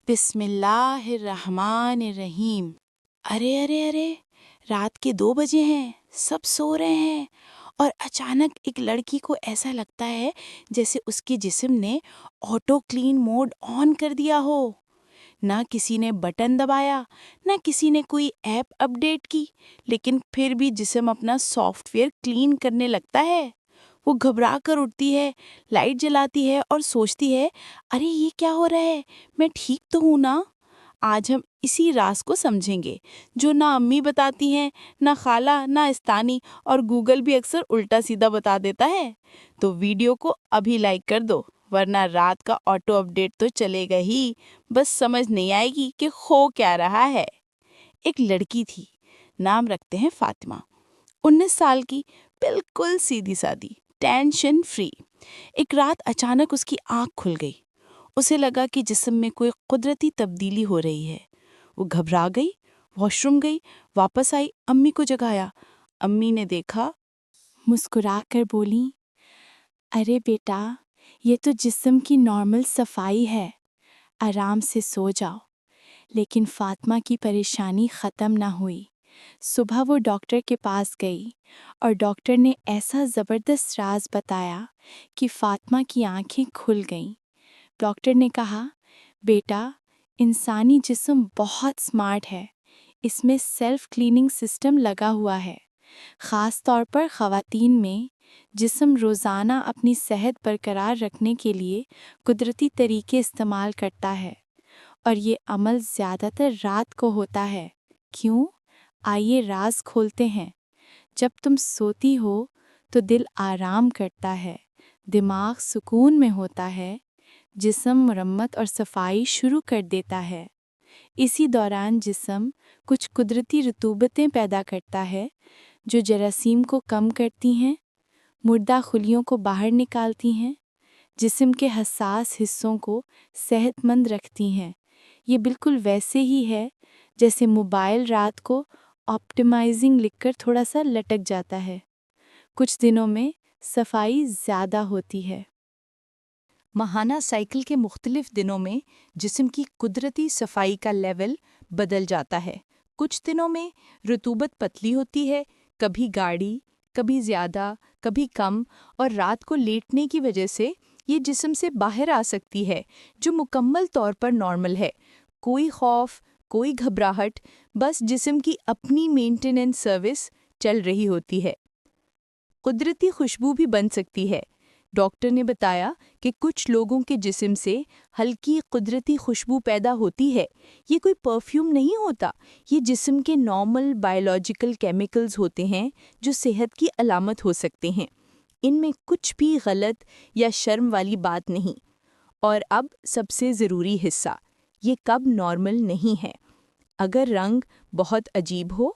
بسم اللہ الرحمن الرحیم۔ ارے ارے ارے، رات کے 2 بجے ہیں، سب سو رہے ہیں، اور اچانک ایک لڑکی کو ایسا لگتا ہے جیسے اس کے جسم نے آٹو کلین موڈ آن کر دیا ہو۔ نہ کسی نے بٹن دبایا، نہ کسی نے کوئی ایپ اپڈیٹ کی، لیکن پھر بھی جسم اپنا سافٹ ویئر کلین کرنے لگتا ہے۔ وہ گھبرا کر اٹھتی ہے، لائٹ جلاتی ہے اور سوچتی ہے، ارے یہ کیا ہو رہا ہے، میں ٹھیک تو ہوں نا؟ آج ہم اسی راز کو سمجھیں گے جو نہ امی بتاتی ہیں، نہ خالہ، نہ استانی، اور گوگل بھی اکثر الٹا سیدھا بتا دیتا ہے۔ تو ویڈیو کو ابھی لائک کر دو، ورنہ رات کا آٹو اپڈیٹ تو چلے گا ہی، بس سمجھ نہیں آئے گی کہ ہو کیا رہا ہے۔ ایک لڑکی تھی، نام رکھتے ہیں فاطمہ، 19 سال کی، بالکل سیدھی سادی، ٹینشن فری۔ ایک رات اچانک اس کی آنکھ کھل گئی۔ اسے لگا کہ جسم میں کوئی قدرتی تبدیلی ہو رہی ہے۔ وہ گھبرا گئی، واش روم گئی، واپس آئی، امی کو جگایا۔ امی نے دیکھا، مسکرا کر بولی، ارے بیٹا، یہ تو جسم کی نارمل صفائی ہے، آرام سے سو جاؤ۔ لیکن فاطمہ کی پریشانی ختم نہ ہوئی۔ صبح وہ ڈاکٹر کے پاس گئی اور ڈاکٹر نے ایسا زبردست راز بتایا کہ فاطمہ کی آنکھیں کھل گئیں۔ ڈاکٹر نے کہا، بیٹا، انسانی جسم بہت سمارٹ ہے، اس میں سیلف کلیننگ سسٹم لگا ہوا ہے۔ خاص طور پر خواتین میں جسم روزانہ اپنی صحت برقرار رکھنے کے لیے قدرتی طریقے استعمال کرتا ہے، اور یہ عمل زیادہ تر رات کو ہوتا ہے۔ کیوں؟ آئیے راز کھولتے ہیں۔ جب تم سوتی ہو تو دل آرام کرتا ہے، دماغ سکون میں ہوتا ہے، جسم مرمت اور صفائی شروع کر دیتا ہے۔ اسی دوران جسم کچھ قدرتی رطوبتیں پیدا کرتا ہے جو جراثیم کو کم کرتی ہیں، مردہ خلیوں کو باہر نکالتی ہیں، جسم کے حساس حصوں کو صحت مند رکھتی ہیں۔ یہ بالکل ویسے ہی ہے جیسے موبائل رات کو آپٹیمائزنگ لکھ کر تھوڑا سا لٹک جاتا ہے۔ کچھ دنوں میں صفائی زیادہ ہوتی ہے۔ ماہانہ سائیکل کے مختلف دنوں میں جسم کی قدرتی صفائی کا لیول بدل جاتا ہے۔ کچھ دنوں میں رطوبت پتلی ہوتی ہے، کبھی گاڑھی، کبھی زیادہ، کبھی کم، اور رات کو لیٹنے کی وجہ سے یہ جسم سے باہر آ سکتی ہے، جو مکمل طور پر نارمل ہے۔ کوئی خوف، کوئی گھبراہٹ، بس جسم کی اپنی مینٹیننس سروس چل رہی ہوتی ہے۔ قدرتی خوشبو بھی بن سکتی ہے۔ ڈاکٹر نے بتایا کہ کچھ لوگوں کے جسم سے ہلکی قدرتی خوشبو پیدا ہوتی ہے۔ یہ کوئی پرفیوم نہیں ہوتا، یہ جسم کے نارمل بائیولوجیکل کیمیکلز ہوتے ہیں جو صحت کی علامت ہو سکتے ہیں۔ ان میں کچھ بھی غلط یا شرم والی بات نہیں۔ اور اب سب سے ضروری حصہ، یہ کب نارمل نہیں ہے۔ اگر رنگ بہت عجیب ہو،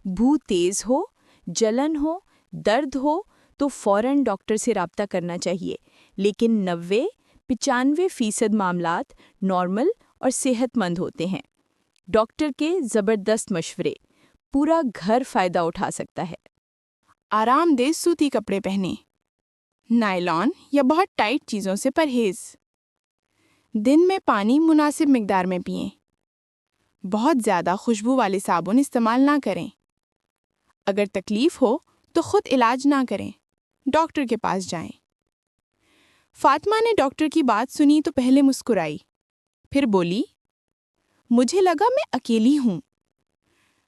بو تیز ہو، جلن ہو، درد ہو، تو فوراً ڈاکٹر سے رابطہ کرنا چاہیے۔ لیکن 90-95% معاملات نارمل اور صحت مند ہوتے ہیں۔ ڈاکٹر کے زبردست مشورے، پورا گھر فائدہ اٹھا سکتا ہے۔ آرام دہ سوتی کپڑے پہنیں، نائلون یا بہت ٹائٹ چیزوں سے پرہیز۔ دن میں پانی مناسب مقدار میں پئیں۔ بہت زیادہ خوشبو والے صابن استعمال نہ کریں۔ اگر تکلیف ہو تو خود علاج نہ کریں، ڈاکٹر کے پاس جائیں۔ فاطمہ نے ڈاکٹر کی بات سنی تو پہلے مسکرائی، پھر بولی، مجھے لگا میں اکیلی ہوں۔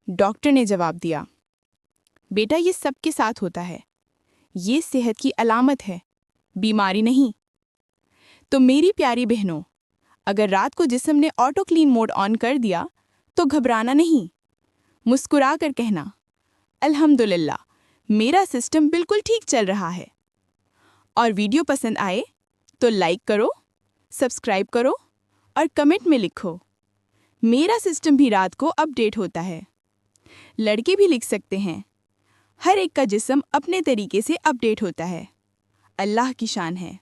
ڈاکٹر نے جواب دیا، بیٹا، یہ سب کے ساتھ ہوتا ہے، یہ صحت کی علامت ہے، بیماری نہیں۔ تو میری پیاری بہنوں، اگر رات کو جسم نے آٹو کلین موڈ آن کر دیا تو گھبرانا نہیں، مسکرا کر کہنا، الحمدللہ، میرا سسٹم بالکل ٹھیک چل رہا ہے۔ اور ویڈیو پسند آئے تو لائک کرو، سبسکرائب کرو اور کمنٹ میں لکھو، میرا سسٹم بھی رات کو اپ ڈیٹ ہوتا ہے۔ لڑکے بھی لکھ سکتے ہیں، ہر ایک کا جسم اپنے طریقے سے اپ ڈیٹ ہوتا ہے۔ اللہ کی شان ہے۔